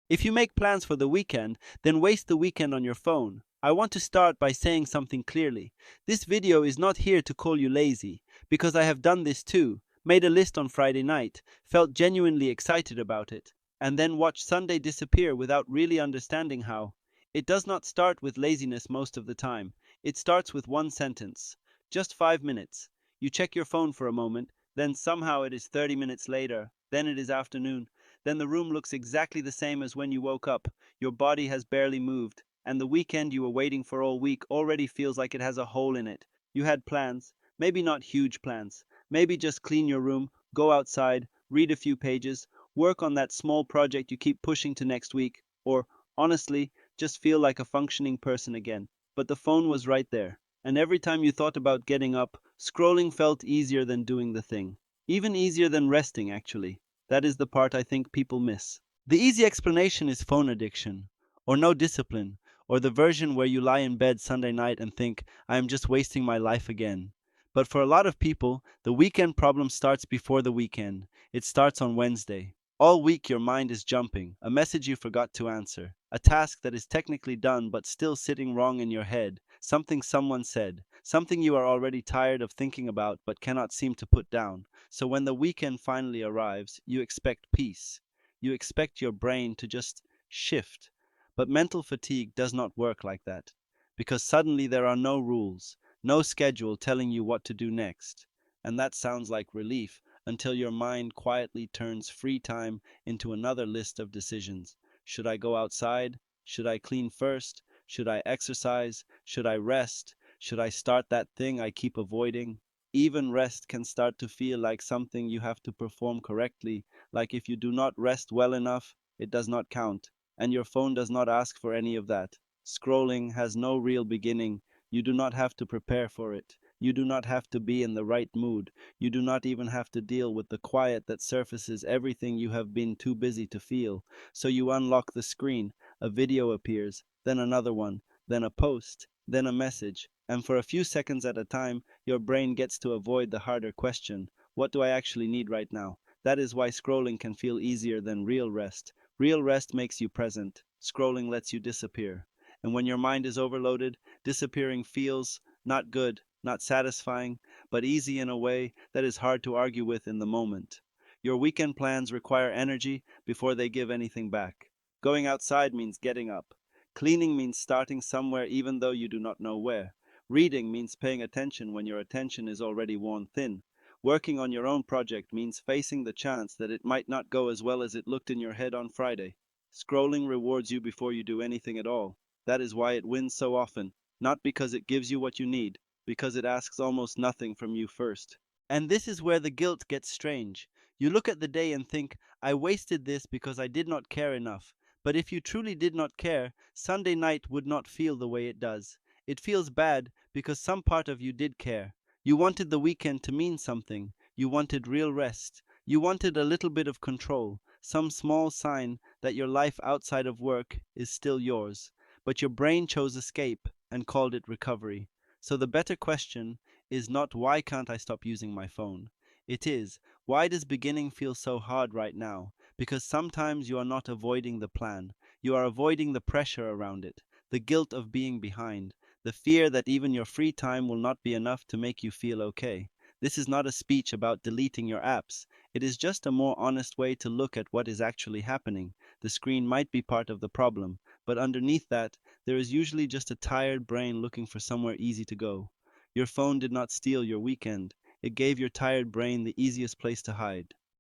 If you make plans for the weekend, then waste the weekend on your phone. I want to start by saying something clearly. This video is not here to call you lazy, because I have done this too, made a list on Friday night, felt genuinely excited about it, and then watched Sunday disappear without really understanding how. It does not start with laziness most of the time. It starts with one sentence. Just 5 minutes. You check your phone for a moment, then somehow it is 30 minutes later, then it is afternoon. Then the room looks exactly the same as when you woke up. Your body has barely moved, and the weekend you were waiting for all week already feels like it has a hole in it. You had plans, maybe not huge plans. Maybe just clean your room, go outside, read a few pages, work on that small project you keep pushing to next week, or, honestly, just feel like a functioning person again. But the phone was right there, and every time you thought about getting up, scrolling felt easier than doing the thing. Even easier than resting, actually. That is the part I think people miss. The easy explanation is phone addiction, or no discipline, or the version where you lie in bed Sunday night and think, I am just wasting my life again. But for a lot of people, the weekend problem starts before the weekend. It starts on Wednesday. All week your mind is jumping, a message you forgot to answer, a task that is technically done but still sitting wrong in your head, something someone said, something you are already tired of thinking about but cannot seem to put down. So when the weekend finally arrives, you expect peace. You expect your brain to just shift. But mental fatigue does not work like that, because suddenly there are no rules, no schedule telling you what to do next. And that sounds like relief until your mind quietly turns free time into another list of decisions. Should I go outside? Should I clean first? Should I exercise? Should I rest? Should I start that thing I keep avoiding? Even rest can start to feel like something you have to perform correctly, like if you do not rest well enough, it does not count. And your phone does not ask for any of that. Scrolling has no real beginning. You do not have to prepare for it. You do not have to be in the right mood. You do not even have to deal with the quiet that surfaces everything you have been too busy to feel. So you unlock the screen, a video appears, then another one, then a post, then a message, and for a few seconds at a time, your brain gets to avoid the harder question, what do I actually need right now? That is why scrolling can feel easier than real rest. Real rest makes you present. Scrolling lets you disappear. And when your mind is overloaded, disappearing feels not good, not satisfying, but easy in a way that is hard to argue with in the moment. Your weekend plans require energy before they give anything back. Going outside means getting up. Cleaning means starting somewhere even though you do not know where. Reading means paying attention when your attention is already worn thin. Working on your own project means facing the chance that it might not go as well as it looked in your head on Friday. Scrolling rewards you before you do anything at all. That is why it wins so often, not because it gives you what you need, because it asks almost nothing from you first. And this is where the guilt gets strange. You look at the day and think, I wasted this because I did not care enough. But if you truly did not care, Sunday night would not feel the way it does. It feels bad because some part of you did care. You wanted the weekend to mean something. You wanted real rest. You wanted a little bit of control, some small sign that your life outside of work is still yours. But your brain chose escape and called it recovery. So the better question is not why can't I stop using my phone? It is, why does beginning feel so hard right now? Because sometimes you are not avoiding the plan. You are avoiding the pressure around it, the guilt of being behind, the fear that even your free time will not be enough to make you feel okay. This is not a speech about deleting your apps. It is just a more honest way to look at what is actually happening. The screen might be part of the problem, but underneath that, there is usually just a tired brain looking for somewhere easy to go. Your phone did not steal your weekend. It gave your tired brain the easiest place to hide.